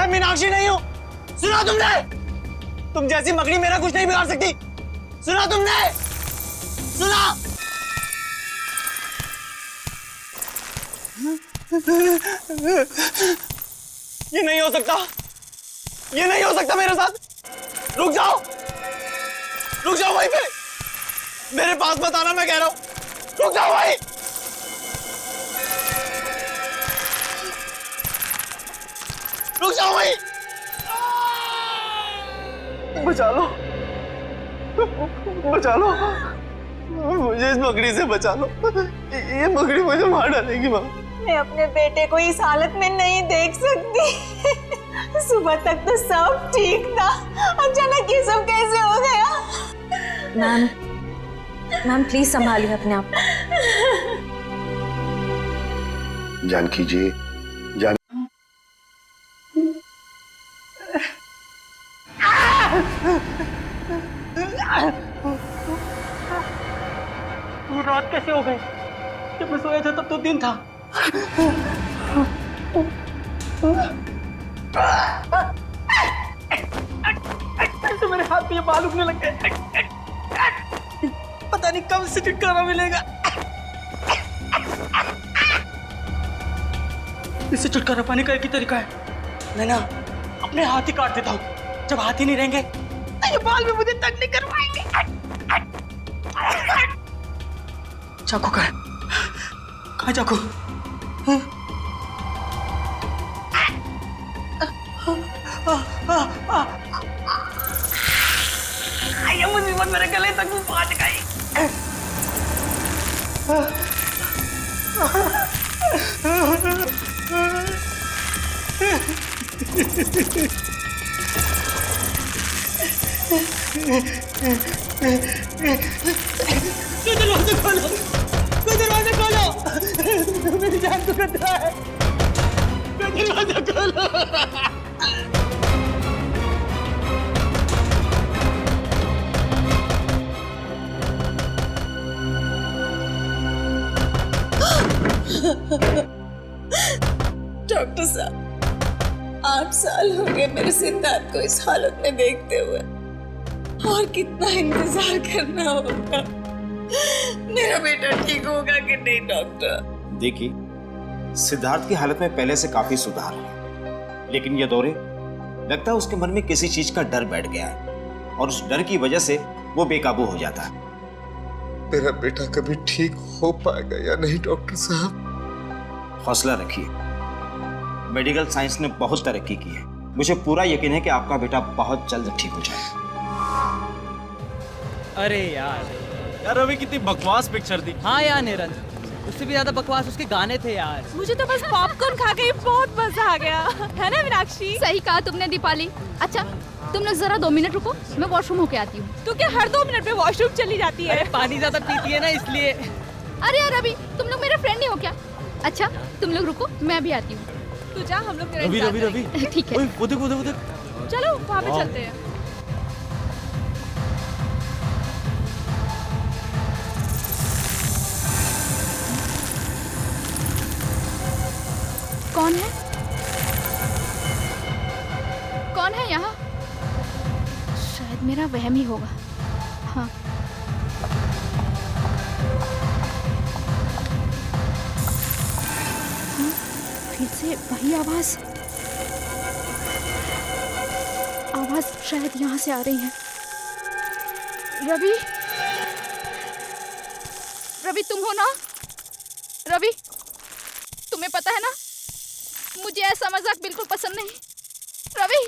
मैं मीनाक्षी नहीं हूँ। सुना तुमने? तुम जैसी मकड़ी मेरा कुछ नहीं बिगाड़ सकती। सुना तुमने? सुना? ये नहीं हो सकता, ये नहीं हो सकता मेरे साथ। रुक जाओ वहीं पे, मेरे पास मत आना, मैं कह रहा हूं। रुक जाओ भाई, रुक जाओ भाई, बचा लो, बचा लो मुझे, इस मकड़ी से बचा लो। ये मकड़ी मुझे मार डालेगी माँ। मैं अपने बेटे को इस हालत में नहीं देख सकती। सुबह तक तो सब ठीक था, अचानक ये सब कैसे हो गया? मैम प्लीज संभालिए अपने आप। जानकी जी, ये रात कैसे हो गई? जब मैं सोया था तब तो दिन था। ऐसे मेरे हाथ में ये बाल उगने लग गए। पता नहीं कब से छुटकारा मिलेगा। इससे छुटकारा पाने का एक ही तरीका है, मैं ना अपने हाथ ही काट देता हूँ। जब हाथ ही नहीं रहेंगे तो ये बाल भी मुझे तंग नहीं करवाएंगे। चाकू कहाँ चाकू? ये मुसीबत मेरे गले तक भी पहुंच गई। दरवाजा खोलो, दरवाजा खोलो, मेरी जान को खतरा है। दरवाजा खोलो। डॉक्टर साहब, 8 साल हो गए मेरे सिद्धार्थ को इस हालत में देखते हुए, और कितना इंतजार करना होगा। मेरा बेटा ठीक होगा कि नहीं डॉक्टर? देखिए, सिद्धार्थ की हालत में पहले से काफी सुधार है, लेकिन ये दौरे लगता है उसके मन में किसी चीज का डर बैठ गया है और उस डर की वजह से वो बेकाबू हो जाता है। मेरा बेटा कभी ठीक हो पाएगा या नहीं डॉक्टर साहब? हौसला रखिए, मेडिकल साइंस ने बहुत तरक्की की है। मुझे पूरा यकीन है कि आपका बेटा बहुत जल्द ठीक हो जाएगा। अरे यार अभी कितनी बकवास पिक्चर थी। हाँ यार निरंजन, उससे भी ज्यादा बकवास उसके गाने थे यार। मुझे तो बस पॉपकॉर्न खा के बहुत मजा आ गया, है ना मीनाक्षी? सही कहा तुमने दीपाली। अच्छा तुम लोग जरा 2 मिनट रुको, मैं वॉशरूम होके आती हूँ। तू क्या हर 2 मिनट में वॉशरूम चली जाती है? पानी ज्यादा पीती है ना इसलिए। अरे यार अभी तुम लोग मेरे फ्रेंड नहीं हो क्या? अच्छा तुम लोग रुको, मैं भी आती हूँ। तू जा, हम लोग तेरा रवि इंतजार रवि रवि ठीक है। ओए, वो देख। चलो वहाँ पे चलते हैं। कौन है? कौन है यहाँ? शायद मेरा वहम ही होगा। हाँ फिर से वही आवाज शायद यहाँ से आ रही है। रवि, रवि तुम हो ना? रवि, तुम्हें पता है ना मुझे ऐसा मजाक बिल्कुल पसंद नहीं। रवि,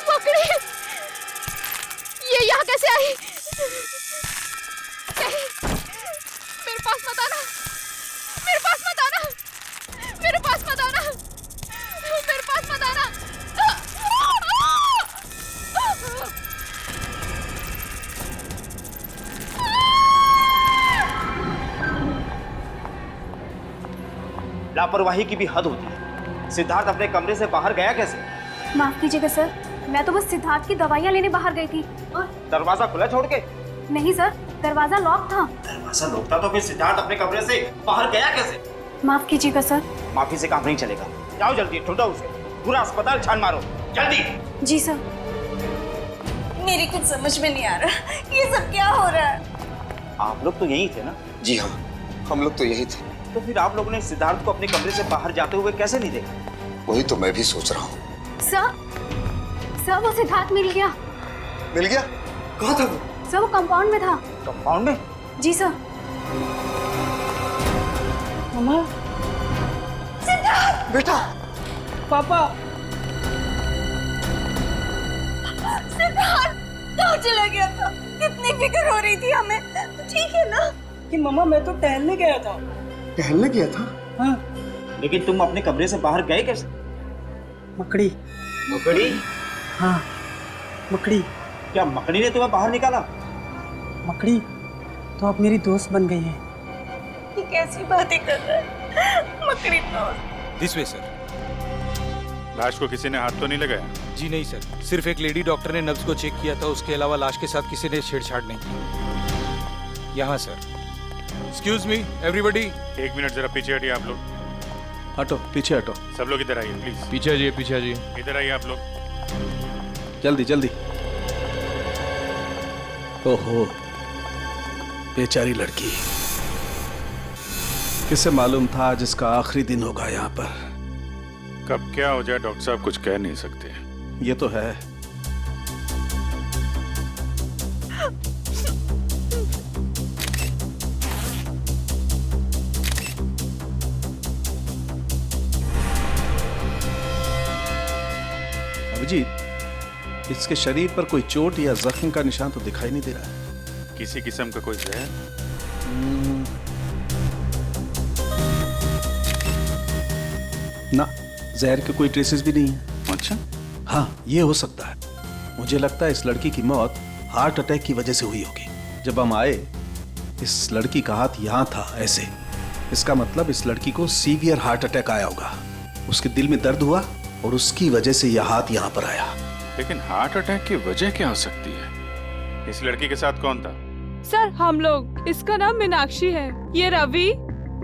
मकड़ी, ये यहाँ कैसे आई? नहीं, मेरे पास मत आना, मेरे पास मत आना, मेरे पास मत आना, मेरे पास मत आना। लापरवाही की भी हद होती है। सिद्धार्थ अपने कमरे से बाहर गया कैसे? माफ कीजिएगा सर, मैं तो बस सिद्धार्थ की दवाइयाँ लेने बाहर गई थी और दरवाजा खुला छोड़ के? नहीं सर, दरवाजा लॉक था। दरवाजा लॉक था तो फिर सिद्धार्थ अपने कमरे से बाहर गया कैसे? माफ कीजिएगा सर। माफी से काम नहीं चलेगा। जाओ जल्दी, ढूंढो उसे, पूरा अस्पताल छान मारो, जल्दी। जी सर। मेरी कुछ समझ में नहीं आ रहा, ये सब क्या हो रहा है? आप लोग तो यही थे ना? जी हाँ, हम लोग तो यही थे। तो फिर आप लोगों ने सिद्धार्थ को अपने कमरे से बाहर जाते हुए कैसे नहीं देखा? वही तो मैं भी सोच रहा हूँ। सर वो सिद्धार्थ मिल गया। मिल गया? कहाँ था वो? सर वो कंपाउंड में था। कंपाउंड में? जी सर। मम्मा, बेटा, पापा, सिद्धार्थ कहाँ चला गया था? कितनी फिक्र हो रही थी हमें। ठीक है ना? कि मम्मा मैं तो टहलने गया था। टहलने गया था? हाँ। लेकिन तुम अपने कमरे से बाहर गए कैसे? मकड़ी। मकड़ी? हाँ, मकड़ी। क्या मकड़ी ने तुम्हें बाहर निकाला? मकड़ी तो अब मेरी दोस्त बन गई है। ये कैसी बातें कर रहा है? मकड़ी तो दिस वे सर। लाश को किसी ने हाथ तो नहीं लगाया? जी नहीं सर, सिर्फ एक लेडी डॉक्टर ने नब्ज को चेक किया था, उसके अलावा लाश के साथ किसी ने छेड़छाड़ नहीं की। यहाँ सर। Excuse me everybody. एक मिनट, जरा पीछे हटिए आप लोग। हटो, पीछे हटो। सब लोग इधर आइए प्लीज। पीछे आइए, पीछे आइए। इधर आइए आप लोग। जल्दी जल्दी। ओहो, बेचारी लड़की। किसे मालूम था आज इसका आखिरी दिन होगा यहाँ पर। कब क्या हो जाए डॉक्टर साहब कुछ कह नहीं सकते। ये तो है। अभिजीत, इसके शरीर पर कोई चोट या जख्म का निशान तो दिखाई नहीं दे रहा है। किसी किस्म का कोई जहर? ना, जहर के कोई ट्रेसेस भी नहीं है। अच्छा। हाँ, ये हो सकता है। मुझे लगता है इस लड़की की मौत हार्ट अटैक की वजह से हुई होगी। जब हम आए, इस लड़की का हाथ यहाँ था ऐसे। इसका मतलब इस लड़की को सीवियर हार्ट अटैक आया होगा। उसके दिल में दर्द हुआ और उसकी वजह से यह हाथ यहाँ पर आया। लेकिन हार्ट अटैक की वजह क्या हो सकती है? इस लड़की के साथ कौन था? सर हम लोग, इसका नाम मीनाक्षी है, ये रवि,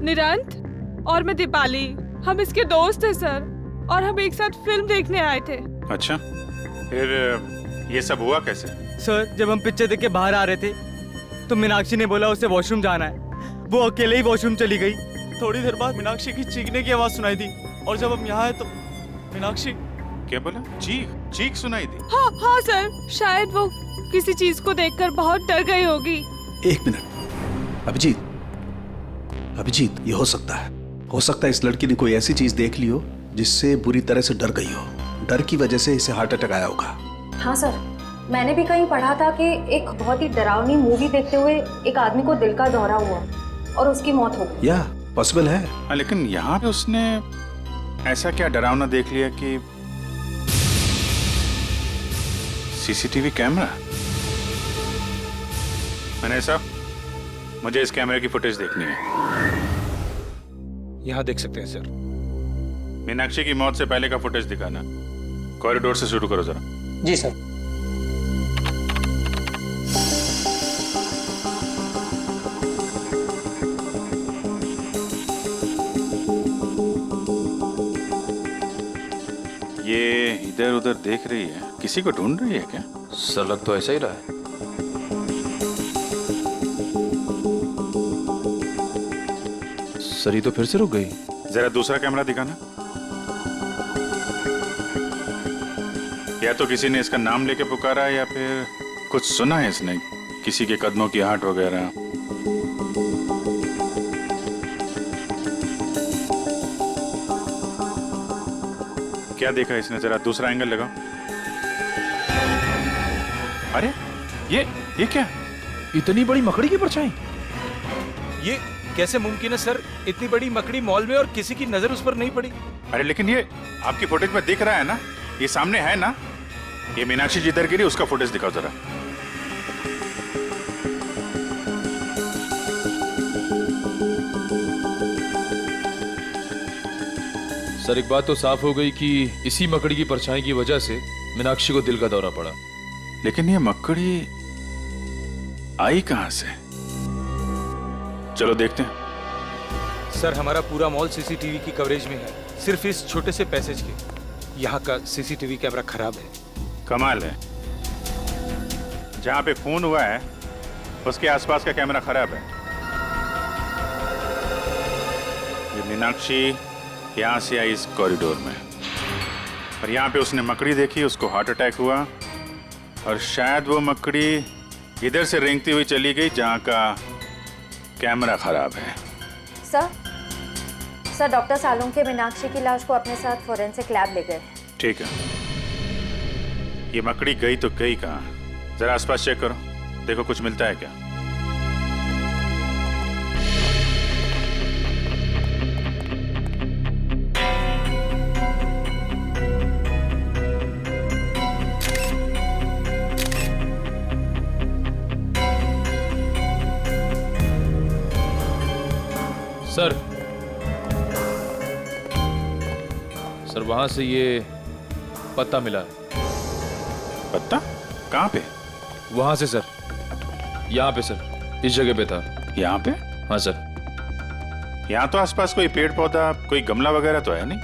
निरंत और मैं दीपाली। हम इसके दोस्त हैं सर, और हम एक साथ फिल्म देखने आए थे। अच्छा, फिर ये सब हुआ कैसे? सर जब हम पिक्चर देख के बाहर आ रहे थे तो मीनाक्षी ने बोला उसे वॉशरूम जाना है। वो अकेले ही वॉशरूम चली गई। थोड़ी देर बाद मीनाक्षी की चीखने की आवाज सुनाई दी, और जब हम यहाँ आए तो मीनाक्षी। क्या बोला? चीख? चीख सुनाई दी? हाँ हाँ सर, शायद वो किसी चीज को देखकर बहुत डर गई होगी। एक मिनट, अभिजीत, ये हो सकता है। हो सकता है इस लड़की ने कोई ऐसी चीज देख ली हो जिससे बुरी तरह से डर गई हो। डर की वजह से इसे हार्ट अटैक आया होगा। हाँ सर, मैंने भी कहीं पढ़ा था कि एक बहुत ही डरावनी मूवी देखते हुए एक आदमी को दिल का दौरा हुआ और उसकी मौत हो गई। या पॉसिबल है। हाँ, लेकिन यहाँ पे उसने ऐसा क्या डरावना देख लिया कि सीसीटीवी कैमरा? मैंने साहब, मुझे इस कैमरे की फुटेज देखनी है। यहाँ देख सकते हैं सर। मीनाक्षी की मौत से पहले का फुटेज दिखाना। कॉरिडोर से शुरू करो जरा। जी सर। ये इधर उधर देख रही है, किसी को ढूंढ रही है क्या? सर लग तो ऐसा ही रहा है। सर ये तो फिर से रुक गई। जरा दूसरा कैमरा दिखाना। या तो किसी ने इसका नाम लेके पुकारा है या फिर कुछ सुना है इसने, किसी के कदमों की आहट वगैरह। क्या देखा इसने? जरा दूसरा एंगल लगाओ। अरे ये क्या? इतनी बड़ी मकड़ी की परछाई? ये कैसे मुमकिन है सर? इतनी बड़ी मकड़ी मॉल में और किसी की नजर उस पर नहीं पड़ी। अरे लेकिन ये आपकी फुटेज में दिख रहा है ना, ये सामने है ना। ये मीनाक्षी जिधर गिरी उसका फुटेज दिखाओ जरा। सर एक बात तो साफ हो गई कि इसी मकड़ी की परछाई की वजह से मीनाक्षी को दिल का दौरा पड़ा। लेकिन ये मकड़ी आई कहां से? चलो देखते हैं। सर हमारा पूरा मॉल सीसीटीवी की कवरेज में है, सिर्फ इस छोटे से पैसेज के। यहाँ का सीसीटीवी कैमरा खराब है। कमाल है, जहाँ पे खून हुआ है उसके आसपास का कैमरा खराब है। ये मीनाक्षी यहाँ से आई इस कॉरिडोर में, और यहाँ पे उसने मकड़ी देखी, उसको हार्ट अटैक हुआ, और शायद वो मकड़ी इधर से रेंगती हुई चली गई जहाँ का कैमरा खराब है। सर डॉक्टर सालुंखे मीनाक्षी की लाश को अपने साथ फोरेंसिक लैब ले गए। ठीक है, ये मकड़ी गई तो गई कहाँ? जरा आसपास चेक करो, देखो कुछ मिलता है क्या। सर वहां से ये पत्ता मिला है। पत्ता? कहाँ पे? वहां से सर, यहाँ पे सर, इस जगह पे था। यहाँ पे? हाँ सर। यहाँ तो आसपास कोई पेड़ पौधा, कोई गमला वगैरह तो है नहीं,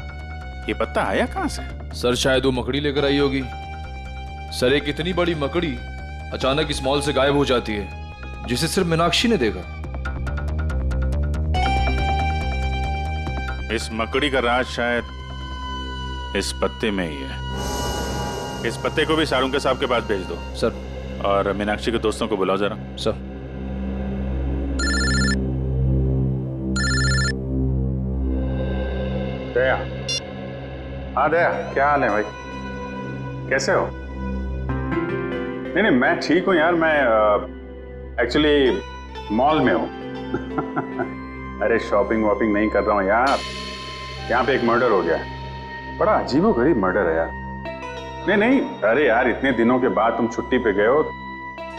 ये पत्ता आया कहाँ से? सर शायद वो मकड़ी लेकर आई होगी। सर एक इतनी बड़ी मकड़ी अचानक इस मॉल से गायब हो जाती है, जिसे सिर्फ मीनाक्षी ने देखा। इस मकड़ी का राज शायद इस पत्ते में ही है। इस पत्ते को भी सालुंखे साहब के पास भेज दो सर, और मीनाक्षी के दोस्तों को बुलाओ जरा। सर। दया, हाँ दया, क्या हाल है भाई? कैसे हो? नहीं नहीं, मैं ठीक हूँ यार, मैं एक्चुअली मॉल में हूँ। अरे शॉपिंग वॉपिंग नहीं कर रहा हूँ यार, यहाँ पे एक मर्डर हो गया है, बड़ा अजीबोगरीब मर्डर है यार। नहीं नहीं, अरे यार इतने दिनों के बाद तुम छुट्टी पे गए हो,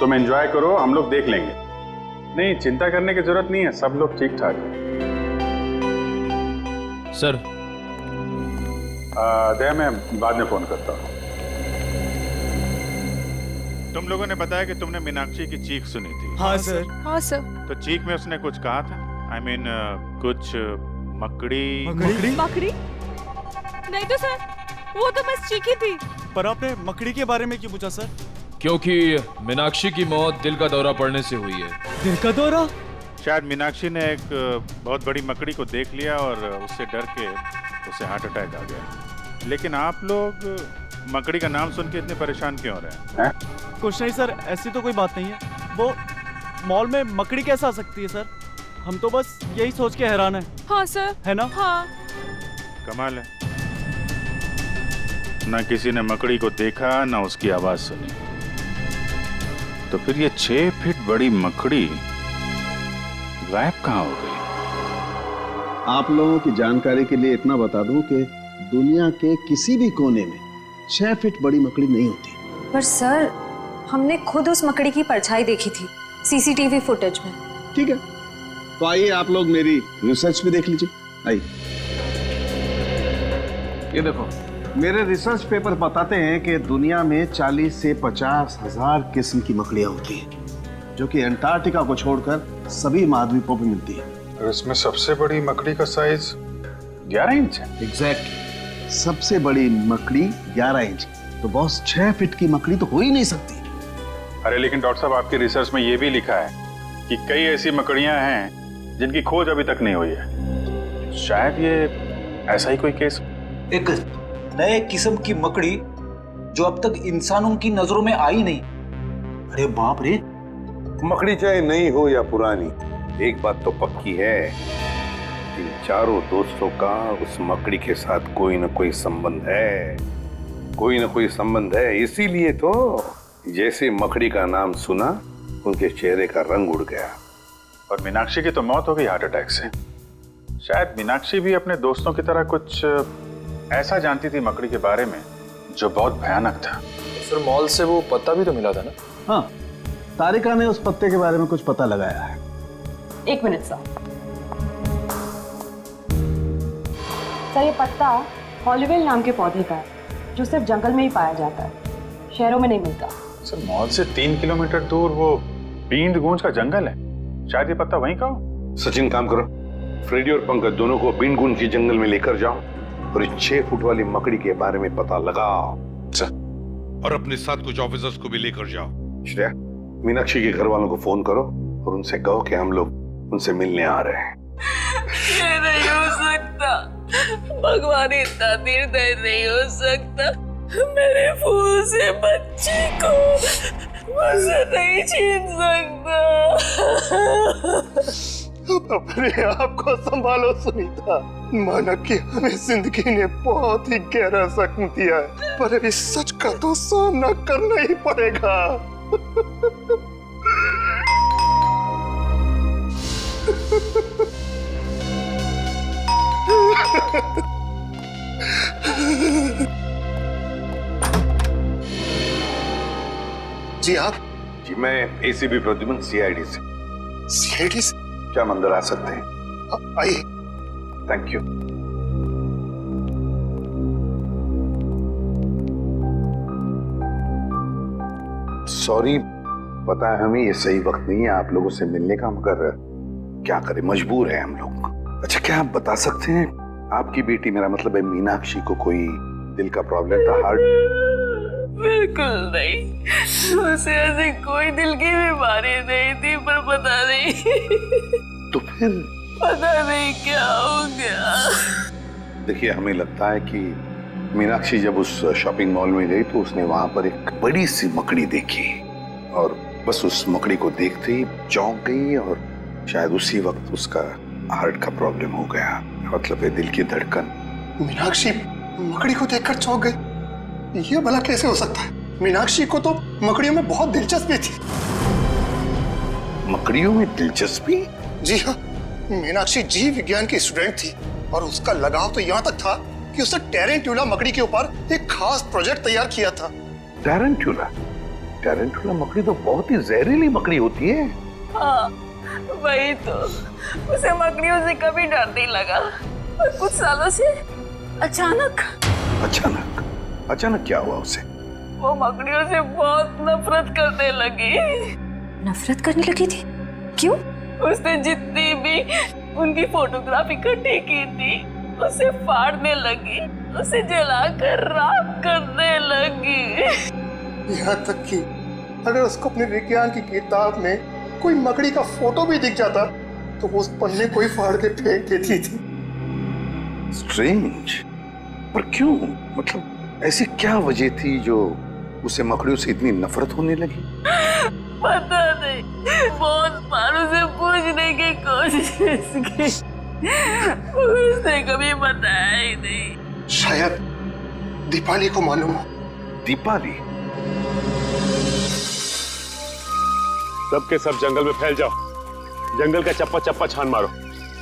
तुम एंजॉय करो, हम लोग देख लेंगे। नहीं चिंता करने की जरूरत नहीं है, सब लोग ठीक ठाक है। सर दया, मैं बाद में फोन करता हूँ। तुम लोगों ने बताया कि तुमने मीनाक्षी की चीख सुनी थी। हाँ सर। हाँ सर। तो चीख में उसने कुछ कहा था? I mean, कुछ मकड़ी? मकड़ी? नहीं तो सर, वो तो बस चीखी थी। पर आपने मकड़ी के बारे में क्यों पूछा सर? क्योंकि मीनाक्षी की मौत दिल का दौरा पड़ने से हुई है। दिल का दौरा? शायद मीनाक्षी ने एक बहुत बड़ी मकड़ी को देख लिया और उससे डर के उसे हार्ट अटैक आ गया। लेकिन आप लोग मकड़ी का नाम सुन के इतने परेशान क्यों हो रहे हैं? कुछ नहीं सर, ऐसी तो कोई बात नहीं है। वो मॉल में मकड़ी कैसे आ सकती है सर? हम तो बस यही सोच के हैरान है। हाँ सर। है ना? हाँ। कमाल है, ना किसी ने मकड़ी को देखा ना उसकी आवाज सुनी, तो फिर ये 6 फीट बड़ी मकड़ी गायब कहाँ हो गई? आप लोगों की जानकारी के लिए इतना बता दूं कि दुनिया के किसी भी कोने में 6 फीट बड़ी मकड़ी नहीं होती। पर सर, हमने खुद उस मकड़ी की परछाई देखी थी सीसीटीवी फुटेज में। ठीक है, तो आइए आप लोग मेरी रिसर्च भी देख लीजिए। आइए, ये देखो, मेरे रिसर्च पेपर बताते हैं कि दुनिया में 40 से 50 हजार किस्म की मकड़ियां होती हैं, जो कि अंटार्कटिका को छोड़कर सभी महाद्वीपों पर मिलती है। और इसमें सबसे बड़ी मकड़ी का साइज 11 इंच है। एग्जैक्टली, सबसे बड़ी मकड़ी 11 इंच। तो बॉस 6 फीट की मकड़ी तो हो ही नहीं सकती। अरे लेकिन डॉक्टर साहब, आपकी रिसर्च में ये भी लिखा है कि कई ऐसी मकड़ियां हैं जिनकी खोज अभी तक नहीं हुई है। शायद ये ऐसा ही कोई केस। एक नए किस्म की मकड़ी जो अब तक इंसानों की नजरों में आई नहीं। अरे बाप रे! मकड़ी चाहे नई हो या पुरानी, एक बात तो पक्की है, इन चारों दोस्तों का उस मकड़ी के साथ कोई ना कोई संबंध है, कोई ना कोई संबंध है। इसीलिए तो जैसे मकड़ी का नाम सुना, उनके चेहरे का रंग उड़ गया। और मीनाक्षी की तो मौत हो गई हार्ट अटैक से। शायद मीनाक्षी भी अपने दोस्तों की तरह कुछ ऐसा जानती थी मकड़ी के बारे में जो बहुत भयानक था। सर मॉल से वो पत्ता भी तो मिला था ना? हाँ, तारिका ने उस पत्ते के बारे में कुछ पता लगाया है। 1 मिनट सर। सर, ये पत्ता हॉलीवेल नाम के पौधे का है, जो सिर्फ जंगल में ही पाया जाता है, शहरों में नहीं मिलता। सर मॉल से 3 किलोमीटर दूर वो बींद गूंज का जंगल है, शायद ये पत्ता वहीं का हो। सचिन काम करो, फ्रेडी और पंकज दोनों को बिनगुन की जंगल में लेकर जाओ और इस 6 फुट वाली मकड़ी के बारे में पता लगाओ। और अपने साथ कुछ ऑफिसर्स को भी लेकर जाओ। श्रेया, मीनाक्षी के घर वालों को फोन करो और उनसे कहो कि हम लोग उनसे मिलने आ रहे हैं। ये नहीं हो सकता, भगवान इतना निर्दय नहीं हो सकता। मेरे फूल से बच्चे को मुझसे नहीं छीन सकता। अपने आप को संभालो सुनीता। माना कि हमें जिंदगी ने बहुत ही गहरा जख्म दिया है, पर अभी सच का तो सामना करना ही पड़ेगा। जी आप? जी मैं एसीपी प्रद्युमन, सीआईडी से। सीआईडी से? क्या हम अंदर आ सकते हैं? आइए। Thank you. सॉरी, पता है हमें ये सही वक्त नहीं है आप लोगों से मिलने का, मगर क्या करें, मजबूर है हम लोग। अच्छा, क्या आप बता सकते हैं आपकी बेटी, मेरा मतलब है मीनाक्षी को कोई दिल का प्रॉब्लम था, हार्ट? बिल्कुल नहीं, उसे ऐसी कोई दिल की बीमारी नहीं थी, पर पता नहीं तो फिर पता नहीं क्या हो गया। देखिए, हमें लगता है कि मीनाक्षी जब उस शॉपिंग मॉल में गई तो उसने वहां पर एक बड़ी सी मकड़ी देखी और बस उस मकड़ी को देखते ही चौंक गई और शायद उसी वक्त उसका हार्ट का प्रॉब्लम हो गया, मतलब है दिल की धड़कन। मीनाक्षी मकड़ी को देखकर चौंक गई? ये भला कैसे हो सकता है? मीनाक्षी को तो मकड़ियों में बहुत दिलचस्पी थी। मकड़ियों में दिलचस्पी? जी हाँ, मीनाक्षी जीव विज्ञान की स्टूडेंट थी और उसका लगाव तो यहाँ तक था कि उसने टेरेंट्यूला मकड़ी के ऊपर एक खास प्रोजेक्ट तैयार किया था। टेरेंट्यूला? टेरेंट्यूला मकड़ी तो बहुत ही जहरीली मकड़ी होती है। हाँ, वही तो। उसे मकड़ियों से कभी डर नहीं लगा, और कुछ सालों से अचानक क्या हुआ उसे? वो मकड़ियों से बहुत नफरत करने लगी। नफरत करने लगी थी? क्यों? उसने जितनी भी उनकी फोटोग्राफ इकट्ठी की थी उसे फाड़ने लगी, उसे जलाकर राख करने लगी। यहाँ तक कि अगर उसको अपने विज्ञान की किताब में कोई मकड़ी का फोटो भी दिख जाता तो वो उस पन्ने को ही फाड़ के फेंक देती थी। स्ट्रेंज, पर क्यों? मतलब ऐसी क्या वजह थी जो उसे मकड़ियों से इतनी नफरत होने लगी? पता नहीं, बहुत बार उसे पूछने की कोशिश की, उसने कभी बताया ही नहीं। शायद दीपाली को मालूम हो। दीपाली? सबके सब जंगल में फैल जाओ, जंगल का चप्पा चप्पा छान मारो।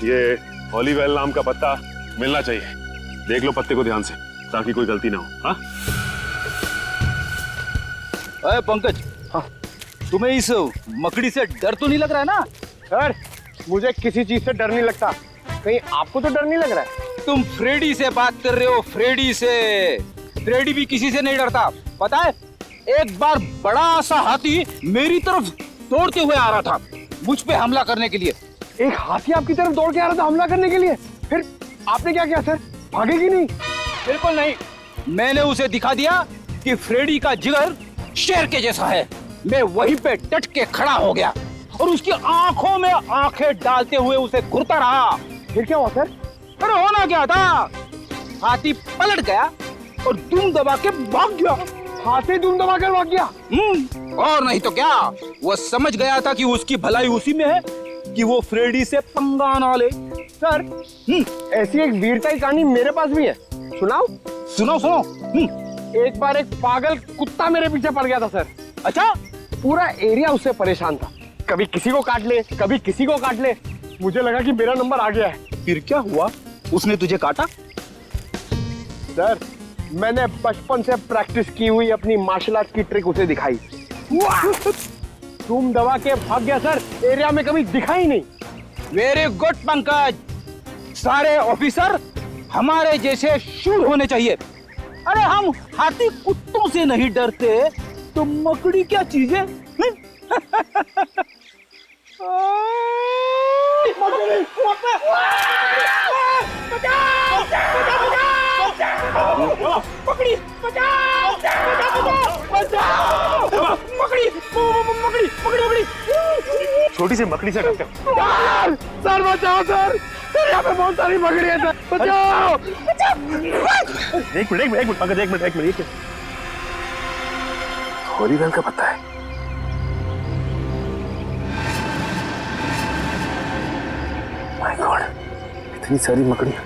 ये ऑलिवेल नाम का पत्ता मिलना चाहिए, देख लो पत्ते को ध्यान से ताकि कोई गलती ना हो। हाँ? अरे पंकज, हाँ, तुम्हें इस मकड़ी से डर तो नहीं लग रहा है ना? सर, मुझे किसी चीज से डर नहीं लगता, कहीं आपको तो डर नहीं लग रहा है? तुम फ्रेडी से बात कर रहे हो, फ्रेडी से। फ्रेडी भी किसी से नहीं डरता, पता है? एक बार बड़ा सा हाथी मेरी तरफ दौड़ते हुए आ रहा था, मुझ पे हमला करने के लिए। एक हाथी आपकी तरफ दौड़ के आ रहा था हमला करने के लिए? फिर आपने क्या किया सर? भागेगी नहीं? बिल्कुल नहीं, मैंने उसे दिखा दिया कि फ्रेडी का जिगर शेर के जैसा है। मैं वहीं पे डट के खड़ा हो गया और उसकी आंखों में आंखें डालते हुए उसे घूरता रहा। फिर क्या हुआ सर? अरे होना क्या था, हाथी पलट गया और दुम दबा के भाग गया। हाथी दुम दबा कर भाग गया? और नहीं तो क्या, वो समझ गया था कि उसकी भलाई उसी में है कि वो फ्रेडी से पंगा ना ले। सर, ऐसी एक वीरता की कहानी मेरे पास भी है, सुनाओ? सुनो। एक बार एक पागल कुत्ता मेरे पीछे पड़ गया था सर। अच्छा? पूरा एरिया उससे परेशान था, कभी किसी को काट ले, कभी किसी को काट ले। मुझे लगा कि मेरा नंबर आ गया है। फिर क्या हुआ? उसने तुझे काटा? सर, मैंने बचपन से प्रैक्टिस की हुई अपनी मार्शल आर्ट की ट्रिक उसे दिखाई, तुम दबा के भाग गया सर, एरिया में कभी दिखा ही नहीं। वेरी गुड पंकज, सारे ऑफिसर हमारे जैसे शूर होने चाहिए। अरे हम हाथी कुत्तों से नहीं डरते तो मकड़ी क्या चीज है? मकड़ी बचाओ, मकड़ी मकड़ी मकड़ी मकड़ी, छोटी सी मकड़ी से डरते हो? सर बचाओ सर, यहाँ पे बहुत सारी मकड़ी है सर, बचाओ। एक मिनट पंकज, एक मिनट। हॉलीवेल का पता है? माय गॉड, इतनी सारी मकड़ियां।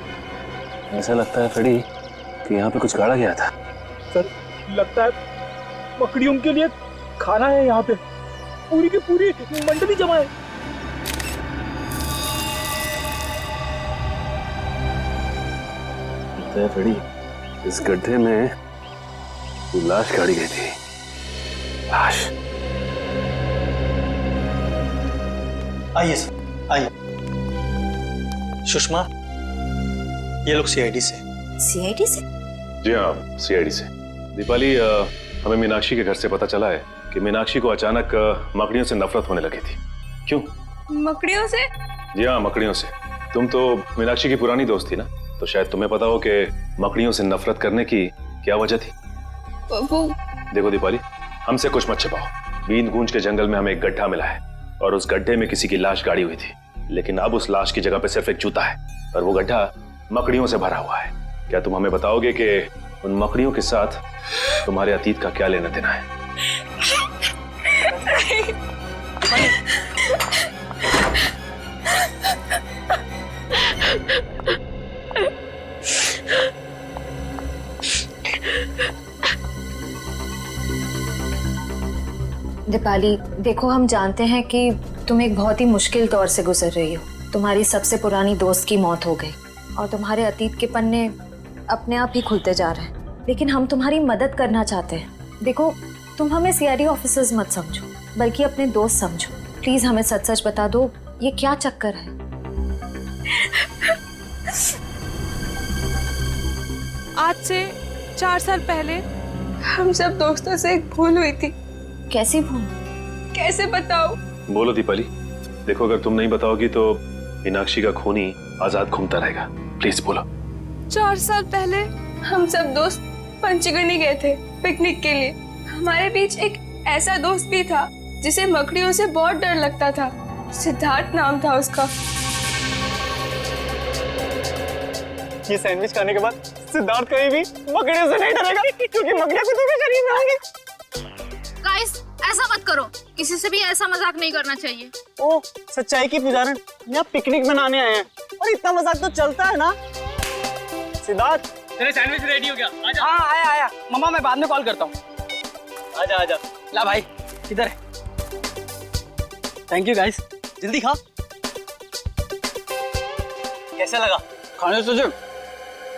ऐसा लगता है फ्रेडी कि यहाँ पे कुछ गाड़ा गया था। सर लगता है मकड़ियों के लिए खाना है यहाँ पे, पूरी की पूरी मंडली जमा है। लगता है फ्रेडी इस गड्ढे में लाश गाड़ी गई थी। लाश। आइए सर, आइए। सुषमा, ये लोग सीआईडी से। सीआईडी से? जी हाँ, सीआईडी से। दीपाली, हमें मीनाक्षी के घर से पता चला है कि मीनाक्षी को अचानक मकड़ियों से नफरत होने लगी थी। क्यों? मकड़ियों से? जी हाँ, मकड़ियों से। तुम तो मीनाक्षी की पुरानी दोस्त थी ना, तो शायद तुम्हें पता हो कि मकड़ियों से नफरत करने की क्या वजह थी। वो देखो दीपाली, हमसे कुछ मत छिपाओ। बीन गूंज के जंगल में हमें एक गड्ढा मिला है और उस गड्ढे में किसी की लाश गाड़ी हुई थी, लेकिन अब उस लाश की जगह पे सिर्फ एक जूता है और वो गड्ढा मकड़ियों से भरा हुआ है। क्या तुम हमें बताओगे कि उन मकड़ियों के साथ तुम्हारे अतीत का क्या लेना देना है? दीपाली, देखो हम जानते हैं कि तुम एक बहुत ही मुश्किल दौर से गुजर रही हो। तुम्हारी सबसे पुरानी दोस्त की मौत हो गई और तुम्हारे अतीत के पन्ने अपने आप ही खुलते जा रहे हैं, लेकिन हम तुम्हारी मदद करना चाहते हैं। देखो, तुम हमें सीआईडी ऑफिसर्स मत समझो, बल्कि अपने दोस्त समझो। प्लीज हमें सच सच बता दो, ये क्या चक्कर है? आज से 4 साल पहले हम सब दोस्तों से एक भूल हुई थी। कैसी भूल? कैसे बताओ? बोलो दीपाली। देखो, अगर तुम नहीं बताओगी तो मीनाक्षी का खून ही आजाद घूमता रहेगा। प्लीज बोलो। 4 साल पहले हम सब दोस्त पंचगनी गए थे पिकनिक के लिए। हमारे बीच एक ऐसा दोस्त भी था जिसे मकड़ियों से बहुत डर लगता था। सिद्धार्थ नाम था उसका। ये सैंडविच खाने के बाद सिद्धार्थ कहीं भी मकड़ियों से नहीं डरेगा, क्योंकि मकड़ियां कुत्तों के शरीर में होंगी। गाइस, ऐसा मत करो, किसी से भी ऐसा मजाक नहीं करना चाहिए। ओ, सच्चाई की पुजारन, यहाँ पिकनिक मनाने आए हैं और इतना मजाक तो चलता है ना। सिद्धार्थ, तेरे सैंडविच रेडी हो गया? आजा। हाँ, आया। मम्मा, मैं बाद में कॉल करता हूँ। आजा। ला भाई, किधर है? थैंक यू गाइस, जल्दी खा। कैसा लगा? खाने से जो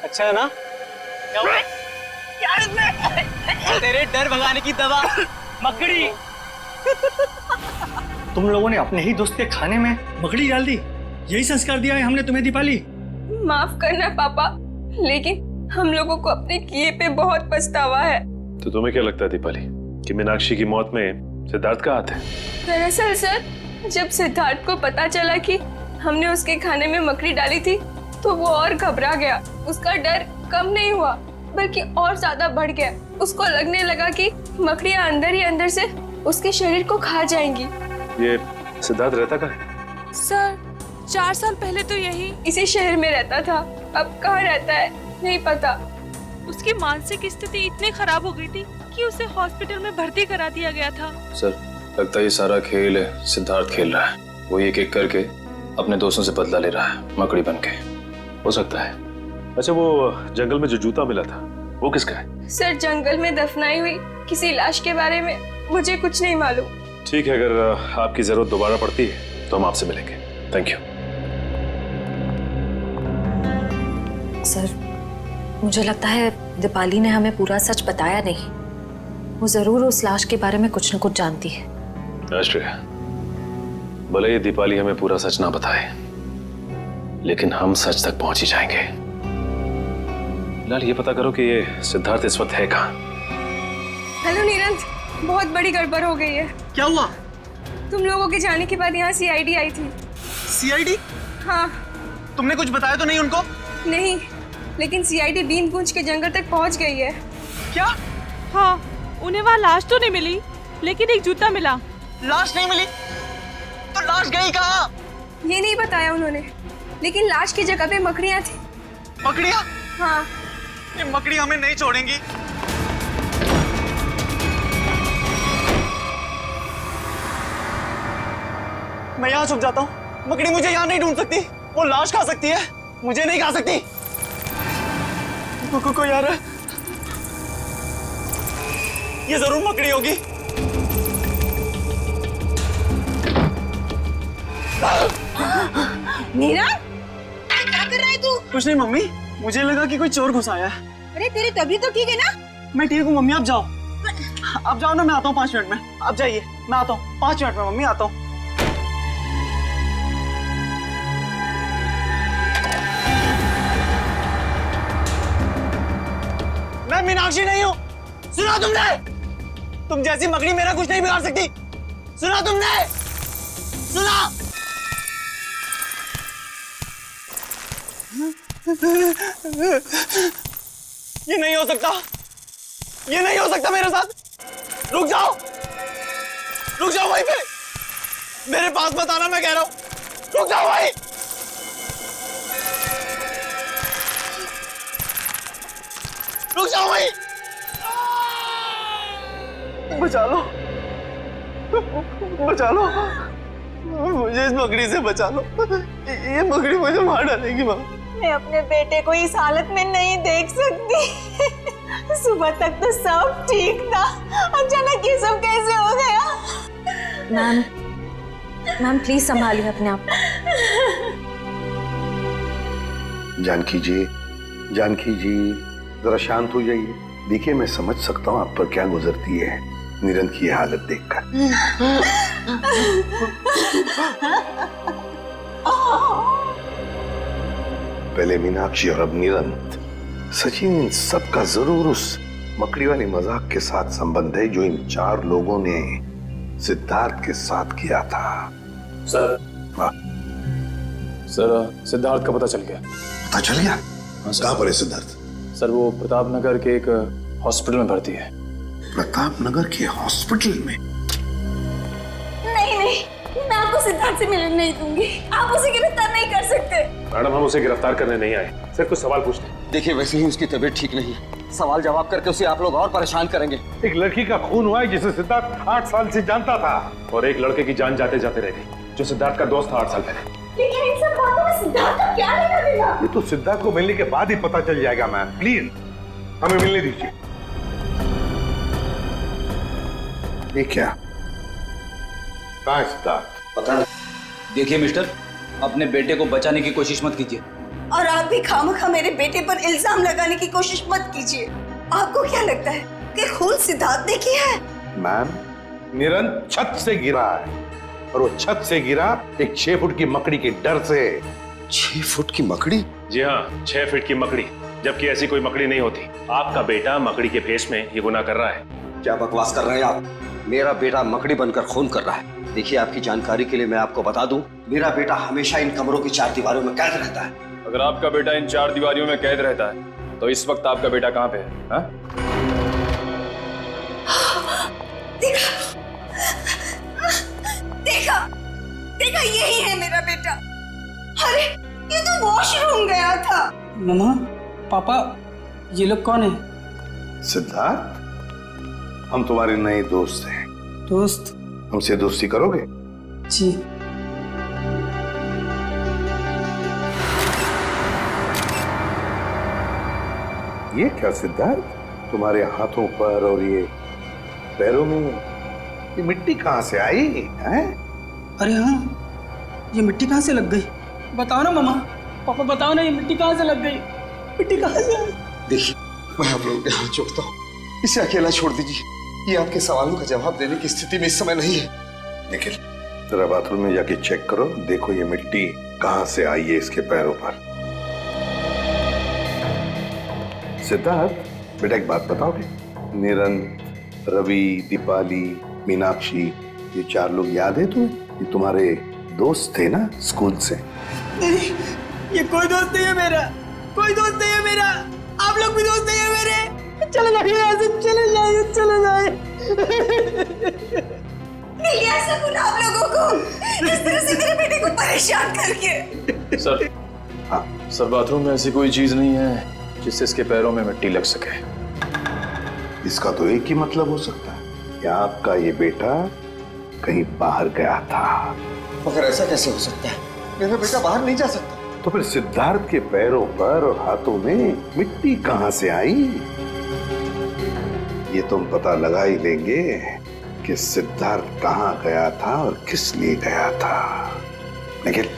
अच्छा है ना? क्या हुआ? क्या इसमें? तेरे डर भगाने की दवा, मकड़ी। तुम लोगों ने अपने ही दोस्त के खाने में मकड़ी डाल दी। यही संस्कार दिया है हमने तुम्हें दीपाली। माफ करना पापा, लेकिन हम लोगों को अपने किए पे बहुत पछतावा है। तो तुम्हें क्या लगता है दीपाली कि मीनाक्षी की मौत में सिद्धार्थ का हाथ है? दरअसल सर, जब सिद्धार्थ को पता चला कि हमने उसके खाने में मकड़ी डाली थी, तो वो और घबरा गया। उसका डर कम नहीं हुआ, बल्कि और ज्यादा बढ़ गया। उसको लगने लगा कि मकड़ियां अंदर ही अंदर से उसके शरीर को खा जाएंगी। ये सिद्धार्थ रहता कहाँ है? सर, 4 साल पहले तो यही इसी शहर में रहता था। अब कहाँ रहता है नहीं पता। उसकी मानसिक स्थिति इतनी खराब हो गई थी कि उसे हॉस्पिटल में भर्ती करा दिया गया था। सर, लगता है ये सारा खेल है सिद्धार्थ खेल रहा है। वो एक एक करके अपने दोस्तों से बदला ले रहा है मकड़ी बन के। हो सकता है। अच्छा, वो जंगल में जो जूता मिला था वो किसका है? सर, जंगल में दफनाई हुई किसी लाश के बारे में मुझे कुछ नहीं मालूम। ठीक है, अगर आपकी जरूरत दोबारा पड़ती है तो हम आपसे मिलेंगे। Thank you. सर, मुझे लगता है दीपाली ने हमें पूरा सच बताया नहीं। वो जरूर उस लाश के बारे में कुछ न कुछ जानती है। आश्रय, भले ये दीपाली हमें पूरा सच ना बताए, लेकिन हम सच तक पहुंच ही जाएंगे। फिलहाल ये पता करो कि ये सिद्धार्थ इस वक्त है कहाँ। हेलो नीरज, बहुत बड़ी गड़बड़ हो गई है। क्या हुआ? तुम लोगों के जाने के बाद यहाँ सीआईडी आई थी। सीआईडी? हाँ। तुमने कुछ बताया तो नहीं उनको? नहीं, लेकिन सीआईडी बीनकुंज के जंगल तक पहुंच गई है। क्या? हाँ, उन्हें वहाँ लाश तो नहीं मिली, लेकिन एक जूता मिला। लाश नहीं मिली? तो लाश गई कहाँ? ये नहीं बताया उन्होंने, लेकिन लाश की जगह पे मकड़ियाँ थी। मकड़ियाँ? हाँ। ये मकड़ी हमें नहीं छोड़ेंगी। मैं यहाँ छुप जाता हूँ। मकड़ी मुझे यहाँ नहीं ढूंढ सकती। वो लाश खा सकती है, मुझे नहीं खा सकती। कोई आ रहा है। ये जरूर मकड़ी होगी। नीरज, क्या कर रहा है तू? कुछ नहीं मम्मी, मुझे लगा कि कोई चोर घुस आया है। अरे तेरी तबीयत तो ठीक है ना? मैं ठीक हूँ मम्मी, आप जाओ। आप जाओ ना, मैं आता हूँ 5 मिनट में। आप जाइए, मैं आता हूँ 5 मिनट में मम्मी, आता हूँ। मैं मीनाक्षी नहीं हूँ, सुना तुमने? तुम जैसी मकड़ी मेरा कुछ नहीं बिगाड़ सकती। सुना तुमने? सुना? ये नहीं हो सकता, ये नहीं हो सकता मेरे साथ। रुक जाओ, रुक जाओ वहीं पे। मेरे पास मत आना, मैं कह रहा हूं। रुक जाओ वहीं। रुक जाओ वहीं। बचा लो, बचा लो मुझे, इस मकड़ी से बचा लो। ये मकड़ी मुझे मार डालेगी माँ। मैं अपने बेटे को इस हालत में नहीं देख सकती। सुबह तक तो सब ठीक था, अचानक ये सब कैसे हो गया? मैम प्लीज संभालिए अपने आप। जानकी जी, जानकी जी, जरा शांत हो जाइए। देखिए, मैं समझ सकता हूँ आप पर क्या गुजरती है निरंत की हालत देखकर। पहले मीनाक्षी और अब निरंत। सचिन, इन सबका जरूर उस मकड़ी वाली मजाक के साथ संबंध है जो इन 4 लोगों ने सिद्धार्थ के साथ किया था। सर, सर सिद्धार्थ का पता चल गया। पता चल गया? कहाँ पर है सिद्धार्थ? सर, वो प्रताप नगर के एक हॉस्पिटल में भर्ती है। प्रताप नगर के हॉस्पिटल में? नहीं नहीं, मैं आपको सिद्धार्थ से मिलने नहीं दूंगी। आप उसे गिरफ्तार नहीं कर सकते। मैडम, हम उसे गिरफ्तार करने नहीं आए, सिर्फ कुछ सवाल पूछते हैं। देखिए, वैसे ही उसकी तबीयत ठीक नहीं है। सवाल जवाब करके उसे आप लोग और परेशान करेंगे। एक लड़की का खून हुआ है जिसे सिद्धार्थ 8 साल से जानता था, और एक लड़के की जान जाते जाते रह गई जो सिद्धार्थ का दोस्त था 8 साल पहले। लेकिन इन सब बातों में सिद्धार्थ का क्या लेना देना? ये तो सिद्धार्थ को मिलने के बाद ही पता चल जाएगा। मैम प्लीज हमें मिलने दीजिए। ये क्या? कहाँ है सिद्धार्थ? पता नहीं। देखिए मिस्टर, अपने बेटे को बचाने की कोशिश मत कीजिए। और आप भी खामखा मेरे बेटे पर इल्जाम लगाने की कोशिश मत कीजिए। आपको क्या लगता है कि खून सिद्धार्थ ने किया है? मैम, निरंत छत से गिरा है, और वो छत से गिरा एक 6 फुट की मकड़ी के डर से। 6 फुट की मकड़ी? जी हाँ, 6 फीट की मकड़ी, जबकि ऐसी कोई मकड़ी नहीं होती। आपका बेटा मकड़ी के भेष में ये गुनाह कर रहा है। क्या बकवास कर रहे हैं आप? मेरा बेटा मकड़ी बनकर खून कर रहा है। देखिए, आपकी जानकारी के लिए मैं आपको बता दूं, मेरा बेटा हमेशा इन कमरों की 4 दीवारों में कैद रहता है। अगर आपका बेटा इन 4 दीवारों में कैद रहता है तो इस वक्त आपका बेटा कहाँ पे है? हा? देखा, देखा, देखा, यही है मेरा बेटा। अरे, ये तो वॉशरूम गया था। मम्मा, पापा, ये लोग कौन है? सिद्धार्थ, हम तुम्हारे नए दोस्त हैं। दोस्त? हमसे दोस्ती करोगे? जी। ये क्या सिद्धार्थ, तुम्हारे हाथों पर और ये पैरों में ये मिट्टी कहाँ से आई है? अरे हाँ, ये मिट्टी कहाँ से लग गई? बताओ ना मम्मा, पापा बताओ ना, ये मिट्टी कहाँ से लग गई? मिट्टी कहाँ से आई? देखिए, मैं आप लोगों के हाथ जोड़ता हूँ, इसे अकेला छोड़ दीजिए। ये आपके सवालों का जवाब देने की स्थिति में इस समय नहीं है। निखिल, जरा बाथरूम में जाके चेक करो, देखो ये मिट्टी कहाँ से आई है इसके पैरों पर। सिद्धार्थ बेटा, एक बात बताओगे? निरंत, रवि, दीपाली, मीनाक्षी, ये 4 लोग याद है तुम्हें? ये तुम्हारे दोस्त थे ना स्कूल से? नहीं, ये कोई दोस्त नहीं है मेरा, कोई दोस्त नहीं है मेरा। आप लोग भी दोस्त नहीं है मेरे। चले जाइए यहाँ से, चले जाइए, चले जाइए। नहीं ऐसा बोला आप लोगों को, इस तरह से मेरे बेटे को परेशान करके। सर, सर बाथरूम में ऐसी कोई चीज नहीं है जिससे इसके पैरों में मिट्टी लग सके। इसका तो एक ही मतलब हो सकता है कि आपका ये बेटा कहीं बाहर गया था। मगर ऐसा कैसे हो सकता है? मेरा बेटा बाहर नहीं जा सकता। तो फिर सिद्धार्थ के पैरों पर और हाथों में मिट्टी कहां से आई? ये तुम पता लगा ही लेंगे कि सिद्धार्थ कहां गया था और किस लिए गया था। निखिल,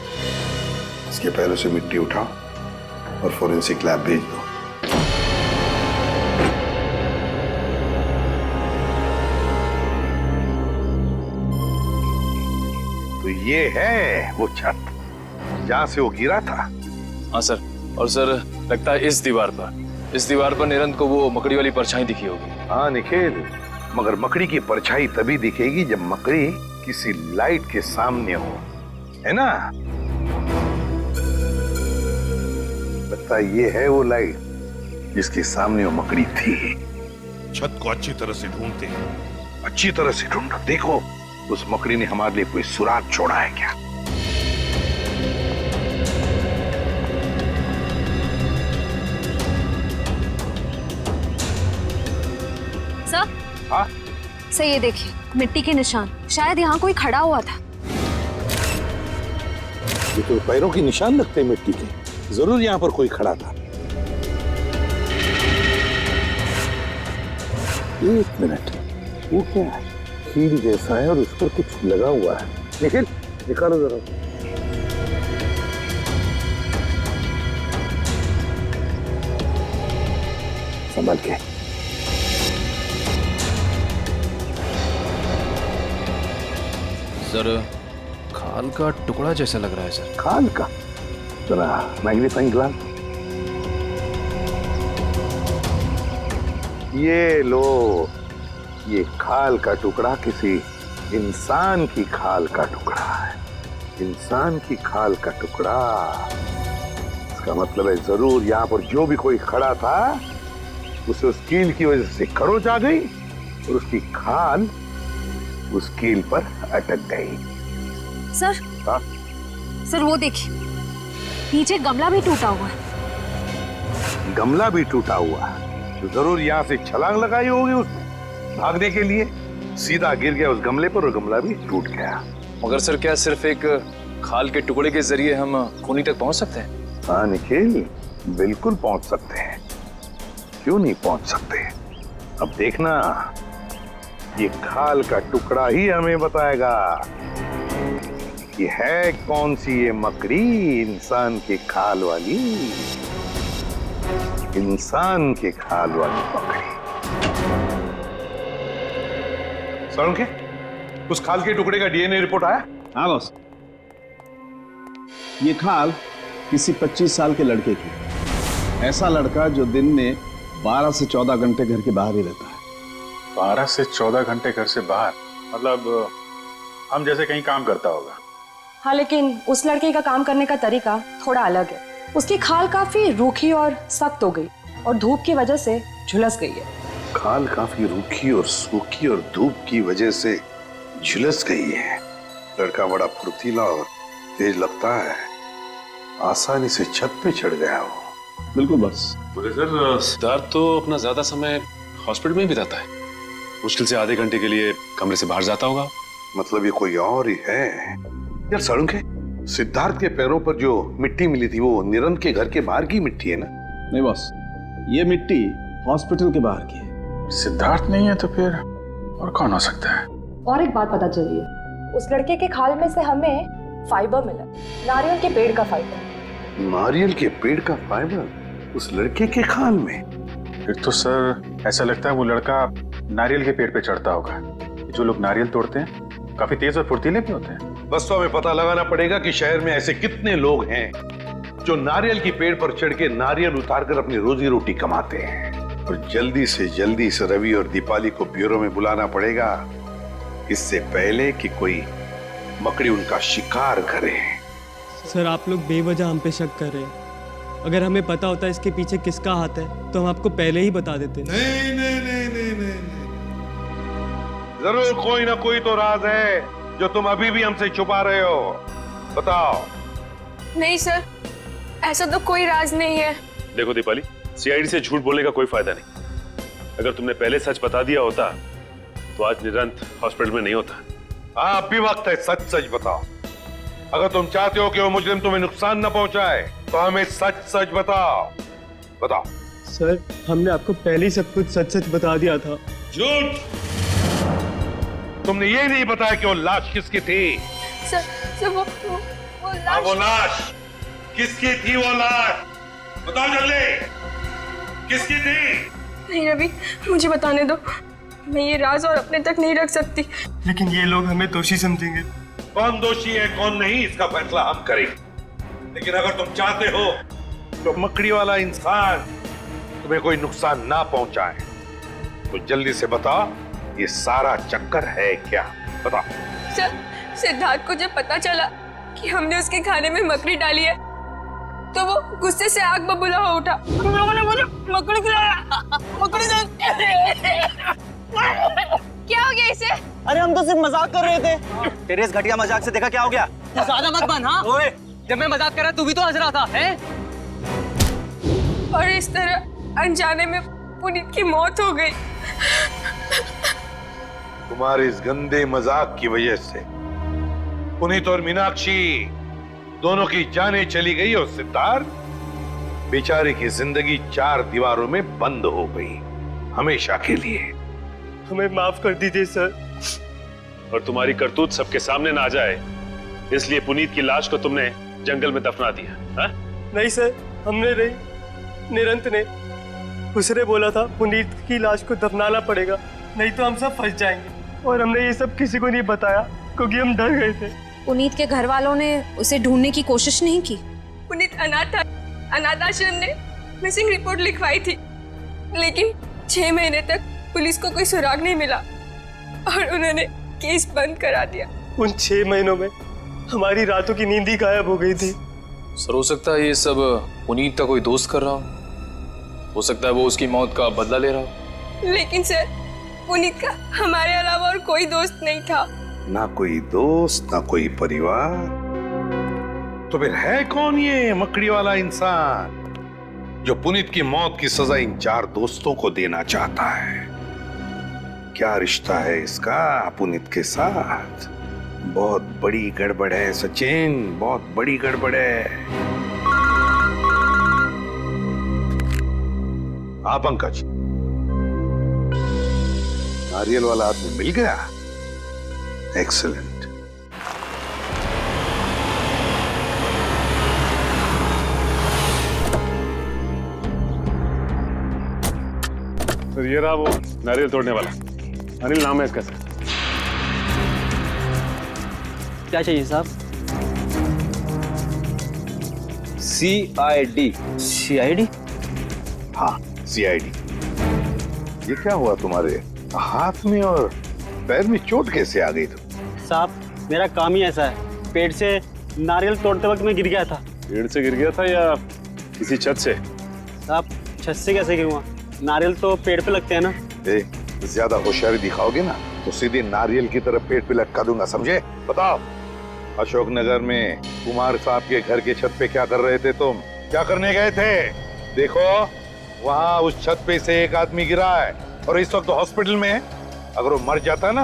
इसके पैरों से मिट्टी उठाओ और फोरेंसिक लैब भेज दो। तो ये है वो छत जहां से वो गिरा था। हाँ सर, और सर लगता है इस दीवार पर निरंत को वो मकड़ी वाली परछाई दिखी होगी। हाँ निखिल, मगर मकड़ी की परछाई तभी दिखेगी जब मकड़ी किसी लाइट के सामने हो, है ना? लगता है ये है वो लाइट जिसके सामने वो मकड़ी थी। छत को अच्छी तरह से ढूंढते हैं। अच्छी तरह से ढूंढो, देखो उस मकड़ी ने हमारे लिए कोई सुराग छोड़ा है क्या? सर, हाँ? सर ये देखिए, मिट्टी के निशान। शायद यहाँ कोई खड़ा हुआ था। ये तो पैरों के निशान लगते हैं मिट्टी के। जरूर यहाँ पर कोई खड़ा था। एक मिनट, वो क्या है? कील जैसा है और उस पर कुछ लगा हुआ है। निखिल, निकालो जरा। संभल के। सर, खाल का टुकड़ा जैसा लग रहा है सर। खाल का? जरा मैग्नीफाइंग ग्लास। ये लो, ये खाल का टुकड़ा किसी इंसान की खाल का टुकड़ा है। इंसान की खाल का टुकड़ा। इसका मतलब है जरूर यहाँ पर जो भी कोई खड़ा था उसे उस कील की वजह से खरोच आ गई और उसकी खाल उस कील पर अटक गई। सर, हाँ? सर वो देखिए, नीचे गमला भी टूटा हुआ है। गमला भी टूटा हुआ है तो जरूर यहाँ से छलांग लगाई होगी उसने भागने के लिए। सीधा गिर गया उस गमले पर और गमला भी टूट गया। मगर सर, क्या सिर्फ एक खाल के टुकड़े के जरिए हम खूनी तक पहुंच सकते हैं? हाँ निखिल, बिल्कुल पहुंच सकते हैं। क्यों नहीं पहुंच सकते? अब देखना, ये खाल का टुकड़ा ही हमें बताएगा कि है कौन सी ये मकड़ी इंसान के खाल वाली। इंसान के खाल वाली मकड़ी। सर के उस खाल के टुकड़े का डीएनए रिपोर्ट आया? हाँ बॉस, ये खाल किसी 25 साल के लड़के की। ऐसा लड़का जो दिन में 12 से 14 घंटे घर के बाहर ही रहता है। 12 से 14 घंटे घर से बाहर? मतलब हम जैसे कहीं काम करता होगा। हाँ, लेकिन उस लड़के का काम करने का तरीका थोड़ा अलग है। उसकी खाल काफी रूखी और सख्त हो गई और धूप की वजह से झुलस गई है। खाल काफी रूखी और सूखी और धूप की वजह से झुलस गई है। लड़का बड़ा फुर्तीला और तेज लगता है। आसानी से छत पे चढ़ गया हो। बिल्कुल बस। बोले सर, सिद्धार्थ तो अपना ज्यादा समय हॉस्पिटल में बिताता है। मुश्किल से आधे घंटे के लिए कमरे से बाहर जाता होगा। मतलब ये कोई और ही है। यार सड़ुंखे, सिद्धार्थ के पैरों पर जो मिट्टी मिली थी वो निरंत के घर के बाहर की मिट्टी है ना? नहीं बॉस, ये मिट्टी हॉस्पिटल के बाहर की है। सिद्धार्थ नहीं है तो फिर और कौन हो सकता है? और एक बात पता चली है, उस लड़के के खाल में से हमें फाइबर मिला, नारियल के पेड़ का फाइबर। नारियल के पेड़ का फाइबर उस लड़के के खाल में? फिर तो सर ऐसा लगता है वो लड़का नारियल के पेड़ पे चढ़ता होगा। जो लोग नारियल तोड़ते हैं काफी तेज और फुर्तीले भी होते हैं। बस तो हमें पता लगाना पड़ेगा कि शहर में ऐसे कितने लोग हैं जो नारियल की पेड़ पर चढ़ के नारियल उतारकर अपनी रोजी रोटी कमाते हैं। और जल्दी से जल्दी इस रवि और दीपाली को ब्यूरो में बुलाना पड़ेगा, इससे पहले कि कोई मकड़ी उनका शिकार करे। सर आप लोग बेवजह हम पे शक कर रहे हैं। अगर हमें पता होता इसके पीछे किसका हाथ है तो हम आपको पहले ही बता देते। नहीं नहीं नहीं नहीं नहीं, जरूर कोई ना कोई तो राज है जो तुम अभी भी हमसे छुपा रहे हो। बताओ। नहीं सर, ऐसा तो कोई राज नहीं है। देखो दीपाली, सीआईडी से झूठ बोलने का कोई फायदा नहीं। अगर तुमने पहले सच बता दिया होता तो आज निरंत हॉस्पिटल में नहीं होता। हाँ, अभी वक्त है, सच सच बताओ। अगर तुम चाहते हो कि वो मुजरिम तुम्हें नुकसान न पहुंचाए तो हमें सच सच बताओ। बताओ। सर हमने आपको पहले ही सब कुछ सच सच बता दिया था। झूठ। तुमने ये नहीं बताया कि वो लाश किसकी थी। सर वो लाश। वो लाश किसकी थी? वो लाश बताओ जल्दी, किसकी थी? नहीं रवि, मुझे बताने दो। मैं ये राज और अपने तक नहीं रख सकती। लेकिन ये लोग हमें दोषी समझेंगे। कौन दोषी है कौन नहीं इसका फैसला हम करेंगे। लेकिन अगर तुम चाहते हो तो मकड़ी वाला इंसान तुम्हें कोई नुकसान ना पहुंचाए तो जल्दी से बताओ, ये सारा चक्कर है क्या? बताओ। सर, सिद्धार्थ को जब पता चला कि हमने उसके खाने में मकड़ी डाली है तो वो गुस्से से आग बबूला हो उठा। तुम लोगों ने मुझे मकड़ी खिलाया, मकड़ी क्या हो गया इसे? अरे हम तो सिर्फ मजाक कर रहे थे। तेरे इस घटिया मजाक से देखा क्या हो गया? तू ज्यादा मत बन। हाँ ओए, जब मैं मजाक कर रहा तू भी तो हंस रहा था हैं? और इस तरह अनजाने में पुनीत की मौत हो गई। तुम्हारे इस गंदे मजाक की वजह से पुनीत और मीनाक्षी दोनों की जानें चली गई और सिद्धार्थ बेचारे की जिंदगी 4 दीवारों में बंद हो गई हमेशा के लिए। हमें माफ कर दीजिए सर। और तुम्हारी करतूत सबके सामने ना आ जाए इसलिए पुनीत की लाश को तुमने जंगल में दफना दिया। हा? नहीं सर, हमने नहीं, निरंत ने। उसने बोला था पुनीत की लाश को दफनाना पड़ेगा, नहीं तो हम सब फंस जाएंगे। और हमने ये सब किसी को नहीं बताया क्योंकि हम डर गए थे। पुनीत के घर वालों ने उसे ढूंढने की कोशिश नहीं की। पुनीत अनाथ आश्रम ने मिसिंग रिपोर्ट लिखवाई थी, लेकिन 6 महीने तक पुलिस को कोई सुराग नहीं मिला और उन्होंने केस बंद करा दिया। उन 6 महीनों में हमारी रातों की नींद ही गायब हो गई थी। सर हो सकता है ये सब पुनीत का कोई दोस्त कर रहा हो सकता है वो उसकी मौत का बदला ले रहा हो। लेकिन सर, पुनीत का हमारे अलावा और कोई दोस्त नहीं था। ना कोई दोस्त ना कोई परिवार, तो फिर है कौन ये मकड़ी वाला इंसान जो पुनीत की मौत की सजा इन 4 दोस्तों को देना चाहता है? क्या रिश्ता है इसका पुनीत के साथ? बहुत बड़ी गड़बड़ है सचिन, बहुत बड़ी गड़बड़ है। हाँ पंकज, नारियल वाला आदमी मिल गया। एक्सीलेंट। सर ये रहा वो नारियल तोड़ने वाला, अनिल नाम है इसका। सर क्या चाहिए साहब? CID। CID? हाँ CID। ये क्या हुआ तुम्हारे हाथ में और पैर में चोट कैसे आ गई? साहब मेरा काम ही ऐसा है, पेड़ से नारियल तोड़ते वक्त मैं गिर गया था। पेड़ से गिर गया था या किसी छत से? साहब छत से कैसे गिरूंगा, नारियल तो पेड़ पे लगते हैं ना। ज्यादा होशियारी दिखाओगे ना तो सीधे नारियल की तरफ पेड़ पे लटका दूंगा, समझे? बताओ, अशोकनगर में कुमार साहब के घर के छत पे क्या कर रहे थे तुम? क्या करने गए थे? देखो वहाँ उस छत पे से एक आदमी गिरा है और इस वक्त हॉस्पिटल में है। अगर वो मर जाता ना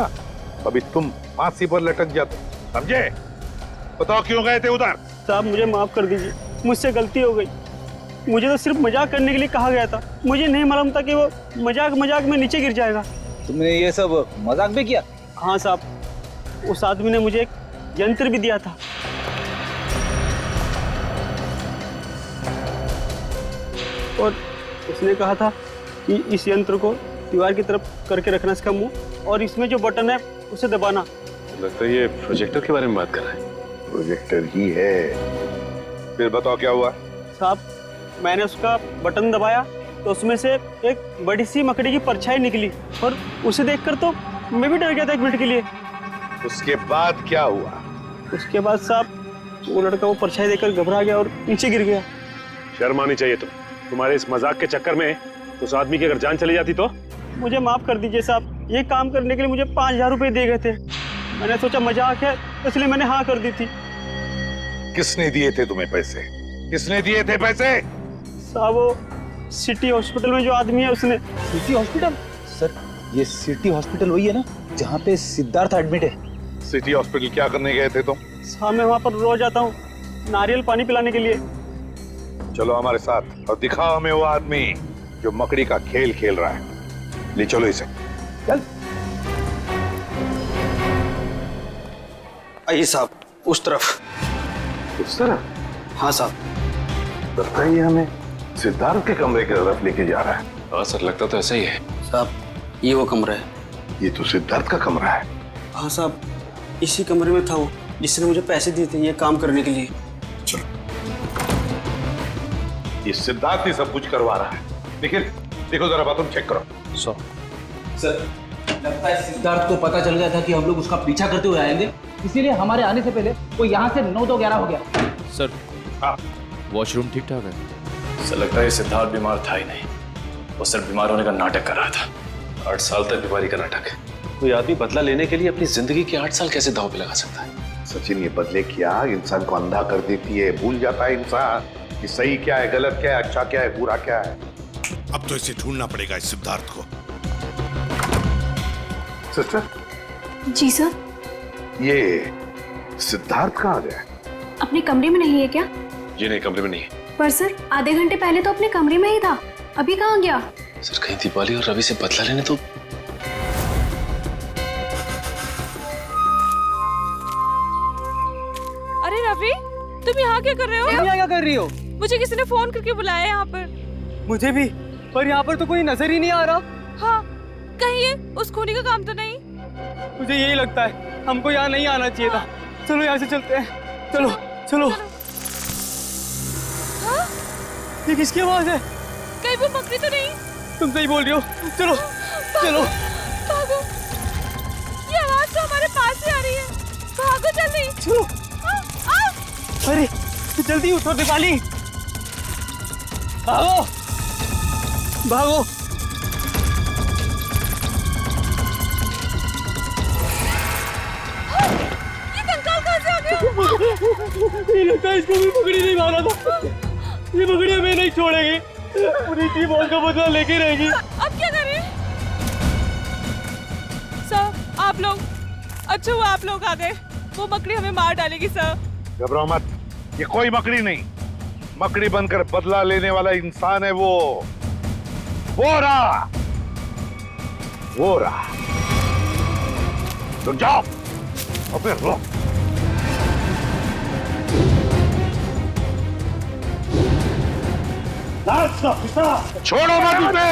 अभी तुम फांसी पर लटक जाते, समझे? बताओ क्यों गए थे उधर? साहब मुझे माफ कर दीजिए, मुझसे गलती हो गई। मुझे तो सिर्फ मजाक करने के लिए कहा गया था, मुझे नहीं मालूम था कि वो मजाक में नीचे गिर जाएगा। तुमने ये सब मजाक भी किया? हाँ साहब, उस आदमी ने मुझे एक यंत्र भी दिया था। और उसने कहा था कि इस यंत्र को दीवार की तरफ करके रखना इसका मुंह, और इसमें जो बटन है उसे दबाना। लगता है ये प्रोजेक्टर के बारे में बात कर रहा है। प्रोजेक्टर ही है। फिर बताओ क्या हुआ? साहब मैंने उसका बटन दबाया तो उसमें से एक बड़ी सी मकड़ी की परछाई निकली और उसे देखकर तो मैं भी डर गया था 1 मिनट के लिए। उसके बाद क्या हुआ? उसके बाद साहब वो लड़का वो परछाई देकर घबरा गया और नीचे गिर गया। शर्म आनी चाहिए तुम्हारे इस मजाक के चक्कर में उस आदमी की अगर जान चली जाती तो? मुझे माफ कर दीजिए साहब, ये काम करने के लिए मुझे 5000 रुपए दिए गए थे। मैंने सोचा मजाक है इसलिए मैंने हाँ कर दी थी। किसने दिए थे तुम्हें पैसे? किसने दिए थे पैसे? साहब वो सिटी हॉस्पिटल में जो आदमी है उसने। City hospital? सर ये सिटी हॉस्पिटल वही है ना जहाँ पे सिद्धार्थ एडमिट है? सिटी हॉस्पिटल क्या करने गए थे तुम? साहब मैं वहाँ पर रोज आता हूँ नारियल पानी पिलाने के लिए। चलो हमारे साथ और दिखाओ हमें वो आदमी जो मकड़ी का खेल खेल रहा है। ले चलो इसे। चल। आइए साहब उस तरफ। उस तरफ? हाँ साहब। लगता है ये हमें सिद्धार्थ के कमरे की तरफ लेके जा रहा है। हाँ सर, लगता तो ऐसा ही है। साहब ये वो कमरा है। ये तो सिद्धार्थ का कमरा है। हाँ साहब इसी कमरे में था वो जिसने मुझे पैसे दिए थे ये काम करने के लिए। चलो ये सिद्धार्थ ही सब कुछ करवा रहा है। लेकिन देखो जरा बात, तुम चेक करो। सर लगता है सिद्धार्थ को पता चल गया था कि हम लोग उसका पीछा करते हुए आएंगे, इसीलिए हमारे आने से पहले वो यहाँ से 9-2-11 हो गया। सर हाँ वॉशरूम ठीक ठाक है? सर लगता है सिद्धार्थ बीमार था ही नहीं, वो सिर्फ बीमार होने का नाटक कर रहा था। 8 साल तक बीमारी का नाटक है। कोई आदमी बदला लेने के लिए अपनी जिंदगी के 8 साल कैसे दांव पे लगा सकता है? सचिन ये बदले की आग इंसान को अंधा कर देती है। भूल जाता है इंसान कि सही क्या है, गलत क्या है, अच्छा क्या है, बुरा क्या है। अब तो इसे ढूंढना पड़ेगा इस सिद्धार्थ को। सिस्टर। जी सर। ये सिद्धार्थ कहाँ गया? अपने कमरे में नहीं है क्या? जी नहीं, कमरे में नहीं है। पर सर आधे घंटे पहले तो अपने कमरे में ही था, अभी कहाँ गया? सर कहीं दीपाली और रवि से बदला लेने तो। अरे रवि तुम यहाँ क्या कर रहे हो? यहाँ क्या कर रही हो? मुझे किसी ने फोन करके बुलाया यहाँ पर। मुझे भी, पर यहाँ पर तो कोई नजर ही नहीं आ रहा। हाँ कहीं ये उस खूनी का काम तो नहीं? मुझे यही लगता है, हमको यहाँ नहीं आना चाहिए था। चलो यहाँ से चलते हैं। चलो चलो। हाँ? ये किसकी आवाज है? कहीं वो मकड़ी तो नहीं? तुम सही बोल रही हो। चलो चलो भागो, ये आवाज तो हमारे पास ही आ रही है। भागो जल्दी। चलो। अरे जल्दी उठो दीपाली, भागो भागो। ये कंकाल कहाँ से आ गया? ये लगता है इसको भी मकड़ी नहीं मारा था। ये मकड़ी हमें नहीं छोड़ेगी, पूरी टीम का बदला लेके रहेगी। अब क्या करें? सर आप लोग, अच्छा हुआ आप लोग आ गए, वो मकड़ी हमें मार डालेगी सर। घबराओ मत, ये कोई मकड़ी नहीं, मकड़ी बनकर बदला लेने वाला इंसान है वो रहा। रुक जाओ, अबे रुक। छोड़ो मत उसे।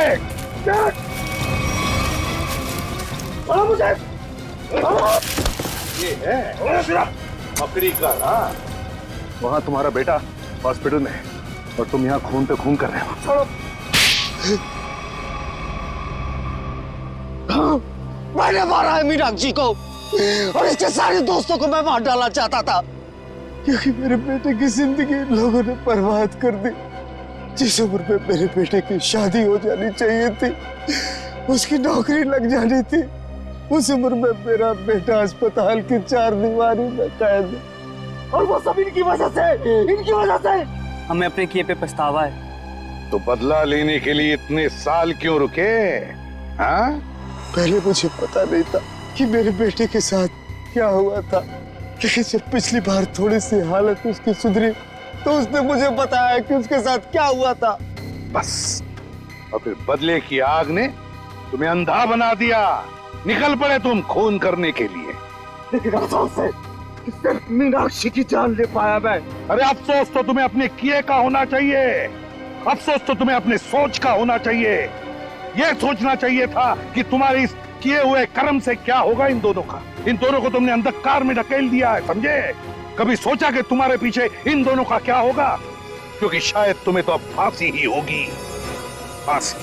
मुझे ये है मकड़ी का ना। वहां तुम्हारा बेटा हॉस्पिटल में है और तुम यहाँ खून पे खून कर रहे हो। छोड़ो। मैंने मारा है मीनाक्षी को और इसके सारे दोस्तों को मैं मार डालना चाहता था, क्योंकि मेरे बेटे की जिंदगी लोगों ने बर्बाद कर दी। जिस उम्र में मेरे बेटे की शादी हो जानी चाहिए थी, उसकी नौकरी लग जानी थी, उस उम्र में मेरा बेटा अस्पताल की 4 दीवारी में कैद, और वो सब इनकी वजह से। हमें अपने किए पे पछतावा है। तो बदला लेने के लिए इतने साल क्यों रुके? हाँ? पहले मुझे पता नहीं था कि मेरे बेटे के साथ क्या हुआ था, लेकिन जब पिछली बार थोड़ी सी हालत उसकी सुधरी तो उसने मुझे बताया कि उसके साथ क्या हुआ था। बस, और फिर बदले की आग ने तुम्हें अंधा बना दिया। निकल पड़े तुम खून करने के लिए। लेकिन अफसोस है कि सिर्फ मीनाक्षी की जान ले पाया मैं। अरे अफसोस तो तुम्हें अपने किए का होना चाहिए, अफसोस तो तुम्हें अपने सोच का होना चाहिए। यह सोचना चाहिए था कि तुम्हारे इस किए हुए कर्म से क्या होगा इन दोनों का। इन दोनों को तुमने अंधकार में ढकेल दिया है, समझे? कभी सोचा कि तुम्हारे पीछे इन दोनों का क्या होगा? क्योंकि शायद तुम्हें तो अब फांसी ही होगी, फांसी।